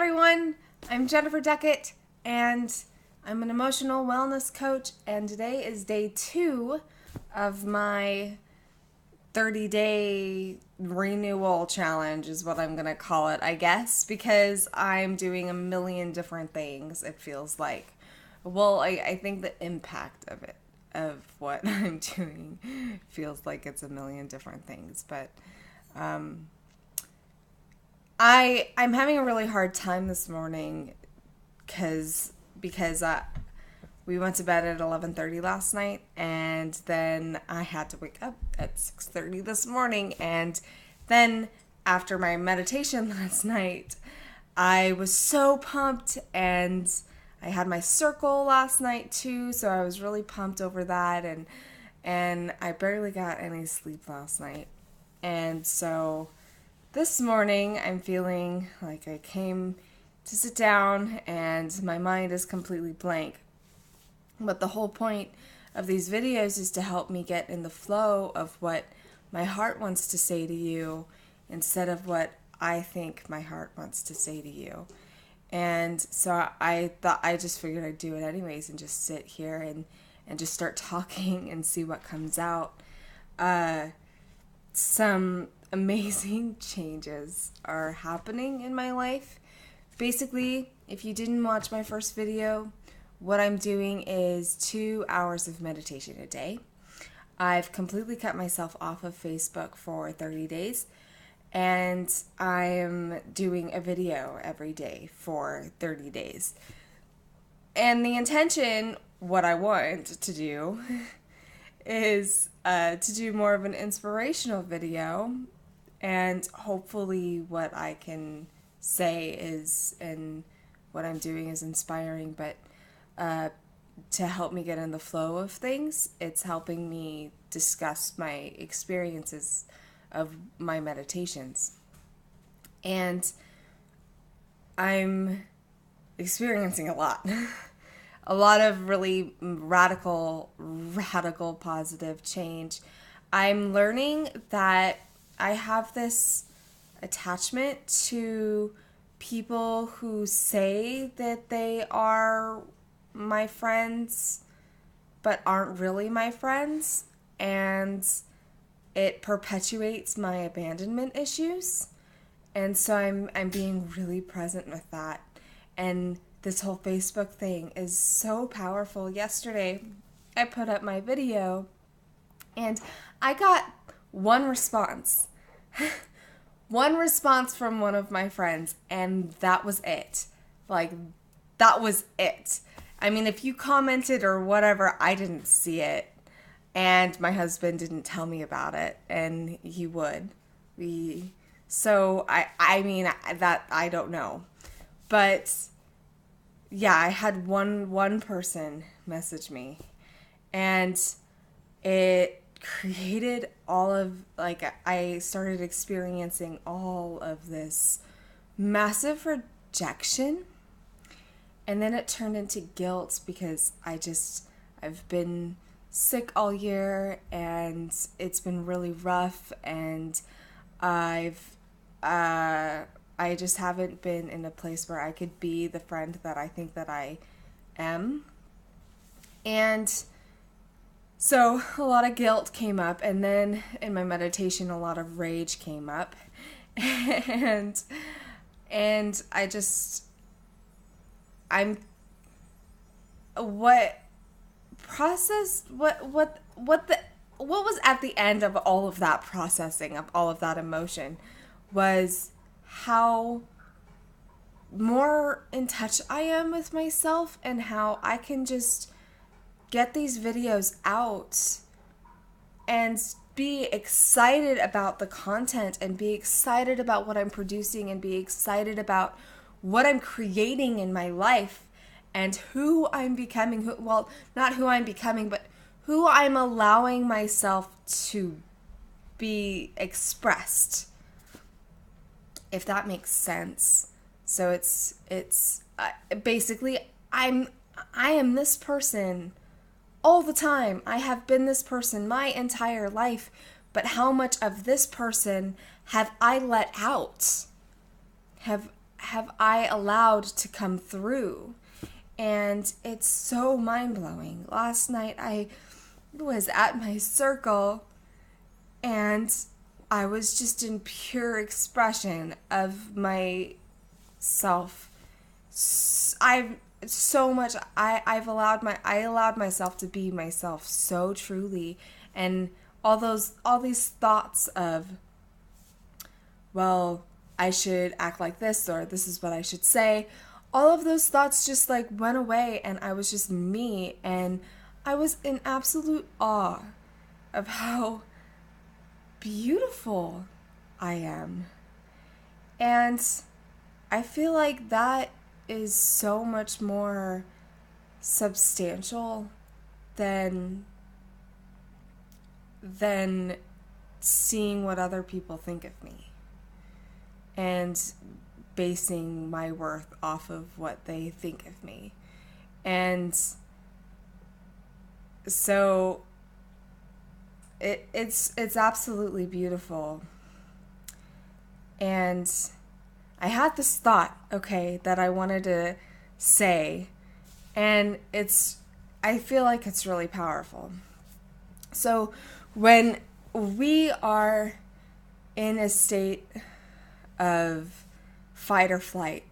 everyone, I'm Jennifer Duckett, and I'm an emotional wellness coach, and today is day 2 of my 30-day renewal challenge is what I'm going to call it, I guess, because I'm doing a million different things, it feels like. Well, I think the impact of it, of what I'm doing, feels like it's a million different things, but I'm having a really hard time this morning because we went to bed at 11:30 last night, and then I had to wake up at 6:30 this morning, and then after my meditation last night, I was so pumped, and I had my circle last night too, so I was really pumped over that, and I barely got any sleep last night, and so this morning, I'm feeling like I came to sit down and my mind is completely blank. But the whole point of these videos is to help me get in the flow of what my heart wants to say to you instead of what I think my heart wants to say to you. And so I just figured I'd do it anyways and just sit here and just start talking and see what comes out. Some amazing changes are happening in my life. Basically, if you didn't watch my first video, what I'm doing is 2 hours of meditation a day. I've completely cut myself off of Facebook for 30 days, and I'm doing a video every day for 30 days. And the intention, what I want to do, is to do more of an inspirational video, and hopefully what I can say is, and what I'm doing is inspiring, but to help me get in the flow of things. It's helping me discuss my experiences of my meditations. And I'm experiencing a lot. A lot of really radical positive change. I'm learning that I have this attachment to people who say that they are my friends but aren't really my friends, and it perpetuates my abandonment issues. And so I'm being really present with that. And this whole Facebook thing is so powerful. Yesterday, I put up my video, and I got one response. One response from one of my friends, and that was it. Like, that was it. I mean, if you commented or whatever, I didn't see it. And my husband didn't tell me about it, and he would. So, I mean, that, I don't know. But yeah, I had one person message me, and it created all of, like, I started experiencing all of this massive rejection, and then it turned into guilt because I've been sick all year, and it's been really rough, and I just haven't been in a place where I could be the friend that I think that I am. And so a lot of guilt came up, and then in my meditation, a lot of rage came up. and what was at the end of all of that processing, of all of that emotion, was how more in touch I am with myself, and how I can just get these videos out and be excited about the content, and be excited about what I'm producing, and be excited about what I'm creating in my life, and who I'm becoming. Well, not who I'm becoming, but who I'm allowing myself to be expressed, if that makes sense. So it's basically I am this person all the time. I have been this person my entire life, but how much of this person have I let out? have I allowed to come through? And it's so mind-blowing. Last night I was at my circle and I was just in pure expression of myself. I've allowed myself to be myself so truly, and all these thoughts of, well, I should act like this, or this is what I should say. All of those thoughts just like went away, and I was just me, and I was in absolute awe of how beautiful I am. And I feel like that is so much more substantial than seeing what other people think of me and basing my worth off of what they think of me. And so it's absolutely beautiful. And I had this thought, okay, that I wanted to say, and I feel like it's really powerful. So when we are in a state of fight or flight,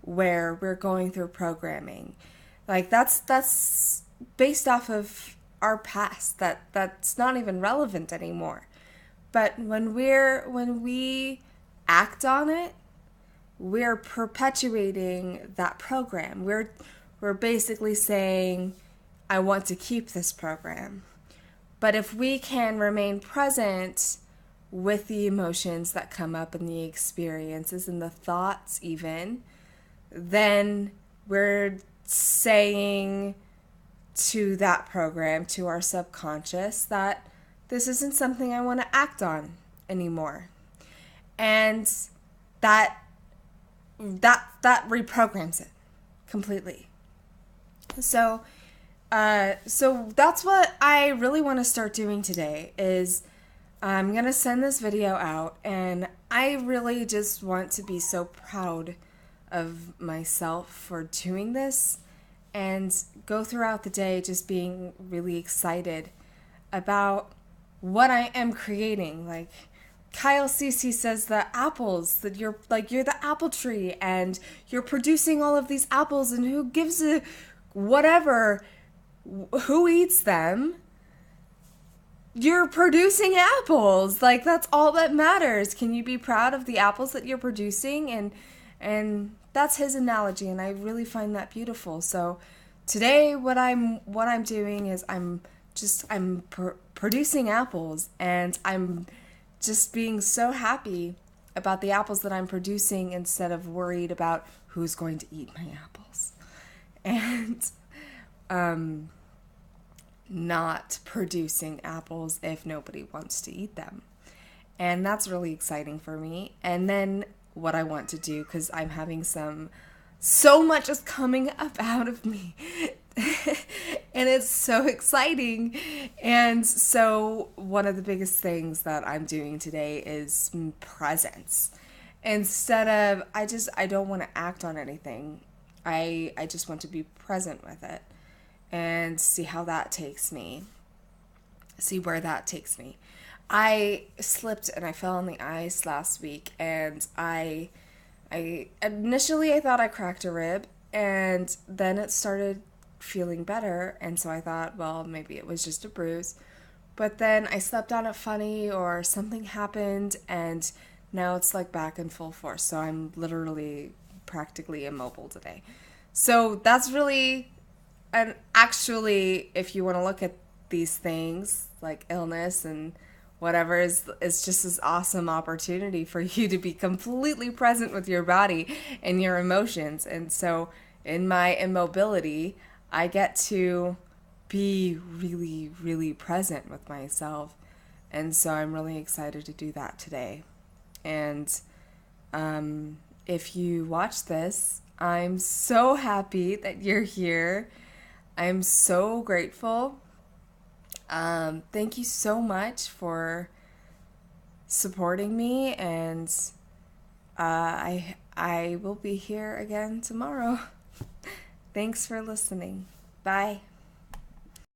where we're going through programming, like that's based off of our past, that's not even relevant anymore. But when we act on it, we're perpetuating that program. We're basically saying, I want to keep this program. But if we can remain present with the emotions that come up and the experiences and the thoughts even, then we're saying to that program, to our subconscious, that this isn't something I want to act on anymore. And that reprograms it completely. So that's what I really want to start doing today. Is I'm gonna send this video out, and I really just want to be so proud of myself for doing this, and go throughout the day just being really excited about what I am creating. Like Kyle Cecy says that apples, that you're the apple tree, and you're producing all of these apples, and who gives a whatever who eats them? You're producing apples. Like, that's all that matters. Can you be proud of the apples that you're producing? And that's his analogy, and I really find that beautiful. So today what I'm doing is I'm producing apples, and I'm just being so happy about the apples that I'm producing instead of worried about who's going to eat my apples. And not producing apples if nobody wants to eat them. And that's really exciting for me. And then what I want to do, because I'm having so much is coming up out of me. And it's so exciting. And so one of the biggest things that I'm doing today is presence. Instead of, I don't want to act on anything. I just want to be present with it and see how that takes me. See where that takes me. I slipped and I fell on the ice last week, and I initially I thought I cracked a rib, and then it started feeling better, and so I thought, well, maybe it was just a bruise. But then I slept on it funny, or something happened, and now it's like back in full force. So I'm literally practically immobile today. So that's really, and actually, if you want to look at these things like illness and whatever, is just this awesome opportunity for you to be completely present with your body and your emotions. And so in my immobility, I get to be really, really present with myself. And so I'm really excited to do that today. And if you watch this, I'm so happy that you're here. I'm so grateful. Thank you so much for supporting me, and I I will be here again tomorrow. Thanks for listening. Bye.